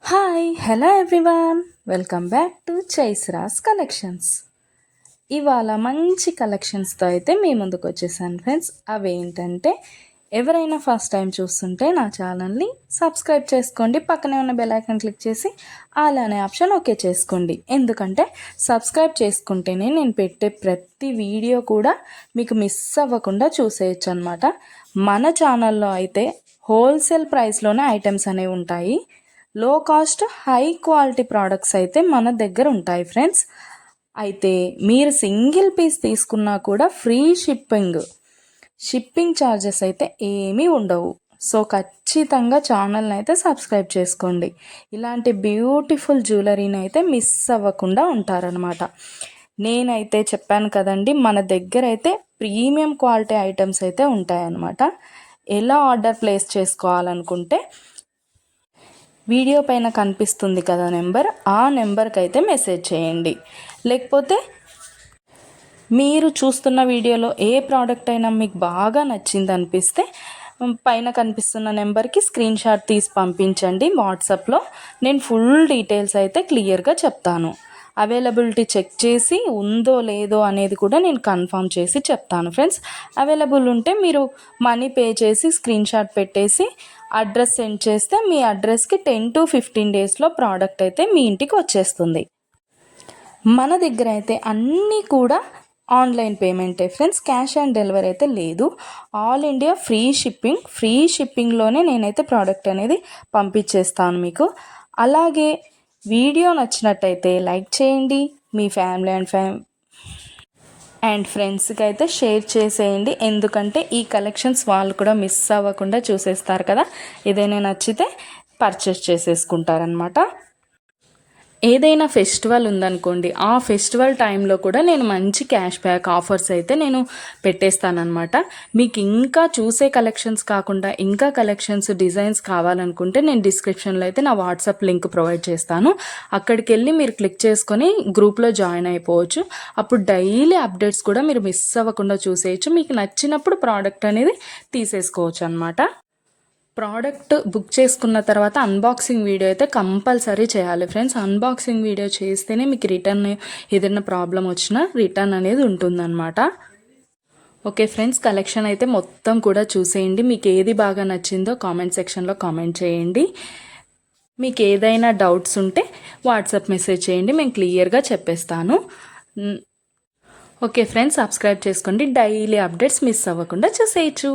Hi hello everyone, welcome back to Chaisras collections. ఇవాళ మంచి కలెక్షన్స్తో అయితే మీ ముందుకు వచ్చేసాను ఫ్రెండ్స్. అవేంటంటే ఎవరైనా ఫస్ట్ టైం చూస్తుంటే నా ఛానల్ని సబ్స్క్రైబ్ చేసుకోండి, పక్కనే ఉన్న బెల్ ఐకాన్ క్లిక్ చేసి ఆల్ అనే ఆప్షన్ ఓకే చేసుకోండి. ఎందుకంటే సబ్స్క్రైబ్ చేసుకుంటేనే నేను పెట్టే ప్రతి వీడియో కూడా మీకు మిస్ అవ్వకుండా చూసేయచ్చు అనమాట. మన ఛానల్లో అయితే హోల్సేల్ ప్రైస్లోనే ఐటమ్స్ అనేవి ఉంటాయి. లో కాస్ట్ హై క్వాలిటీ ప్రోడక్ట్స్ అయితే మన దగ్గర ఉంటాయి ఫ్రెండ్స్. అయితే మీరు సింగిల్ పీస్ తీసుకున్నా కూడా ఫ్రీ షిప్పింగ్ ఛార్జెస్ అయితే ఏమీ ఉండవు. సో ఖచ్చితంగా ఛానల్ని అయితే సబ్స్క్రైబ్ చేసుకోండి. ఇలాంటి బ్యూటిఫుల్ జ్యువెలరీని అయితే మిస్ అవ్వకుండా ఉంటారనమాట. నేనైతే చెప్పాను కదండి, మన దగ్గర అయితే ప్రీమియం క్వాలిటీ ఐటమ్స్ అయితే ఉంటాయన్నమాట. ఎలా ఆర్డర్ ప్లేస్ చేసుకోవాలనుకుంటే వీడియో పైన కనిపిస్తుంది కదా నెంబర్, ఆ నెంబర్కి అయితే మెసేజ్ చేయండి. లేకపోతే మీరు చూస్తున్న వీడియోలో ఏ ప్రోడక్ట్ అయినా మీకు బాగా నచ్చింది అనిపిస్తే పైన కనిపిస్తున్న నెంబర్కి స్క్రీన్ షాట్ తీసి పంపించండి వాట్సాప్లో. నేను ఫుల్ డీటెయిల్స్ అయితే క్లియర్గా చెప్తాను. అవైలబిలిటీ చెక్ చేసి ఉందో లేదో అనేది కూడా నేను కన్ఫర్మ్ చేసి చెప్తాను ఫ్రెండ్స్. అవైలబుల్ ఉంటే మీరు మనీ పే చేసి స్క్రీన్ షాట్ పెట్టేసి అడ్రస్ సెండ్ చేస్తే మీ అడ్రస్కి 10 to 15 డేస్లో ప్రోడక్ట్ అయితే మీ ఇంటికి వచ్చేస్తుంది. మన దగ్గర అయితే అన్నీ కూడా ఆన్లైన్ పేమెంటే ఫ్రెండ్స్, క్యాష్ ఆన్ డెలివరీ అయితే లేదు. ఆల్ ఇండియా ఫ్రీ షిప్పింగ్లోనే నేనైతే ప్రోడక్ట్ అనేది పంపించేస్తాను మీకు. అలాగే వీడియో నచ్చినట్టయితే లైక్ చేయండి, మీ ఫ్యామిలీ అండ్ ఫ్రెండ్స్కి అయితే షేర్ చేసేయండి. ఎందుకంటే ఈ కలెక్షన్స్ వాళ్ళు కూడా మిస్ అవ్వకుండా చూసేస్తారు కదా, ఏదైనా నచ్చితే పర్చేస్ చేసేసుకుంటారనమాట. ఏదైనా ఫెస్టివల్ ఉందనుకోండి, ఆ ఫెస్టివల్ టైంలో కూడా నేను మంచి క్యాష్ బ్యాక్ ఆఫర్స్ అయితే నేను పెట్టేస్తానమాట. మీకు ఇంకా చూసే కలెక్షన్స్ కాకుండా ఇంకా కలెక్షన్స్ డిజైన్స్ కావాలనుకుంటే నేను డిస్క్రిప్షన్లో అయితే నా వాట్సాప్ లింక్ ప్రొవైడ్ చేస్తాను. అక్కడికి వెళ్ళి మీరు క్లిక్ చేసుకొని గ్రూప్లో జాయిన్ అయిపోవచ్చు. అప్పుడు డైలీ అప్డేట్స్ కూడా మీరు మిస్ అవ్వకుండా చూసేయచ్చు. మీకు నచ్చినప్పుడు ప్రోడక్ట్ అనేది తీసేసుకోవచ్చు అనమాట. ప్రోడక్ట్ బుక్ చేసుకున్న తర్వాత అన్బాక్సింగ్ వీడియో అయితే కంపల్సరీ చేయాలి ఫ్రెండ్స్. అన్బాక్సింగ్ వీడియో చేస్తేనే మీకు రిటర్న్ ఏదైనా ప్రాబ్లం వచ్చినా రిటర్న్ అనేది ఉంటుందన్నమాట. ఓకే ఫ్రెండ్స్, కలెక్షన్ అయితే మొత్తం కూడా చూసేయండి. మీకు ఏది బాగా నచ్చిందో కామెంట్ సెక్షన్లో కామెంట్ చేయండి. మీకు ఏదైనా డౌట్స్ ఉంటే వాట్సాప్ మెసేజ్ చేయండి, మేము క్లియర్గా చెప్పేస్తాను. ఓకే ఫ్రెండ్స్, సబ్స్క్రైబ్ చేసుకోండి, డైలీ అప్డేట్స్ మిస్ అవ్వకుండా చూసేయచ్చు.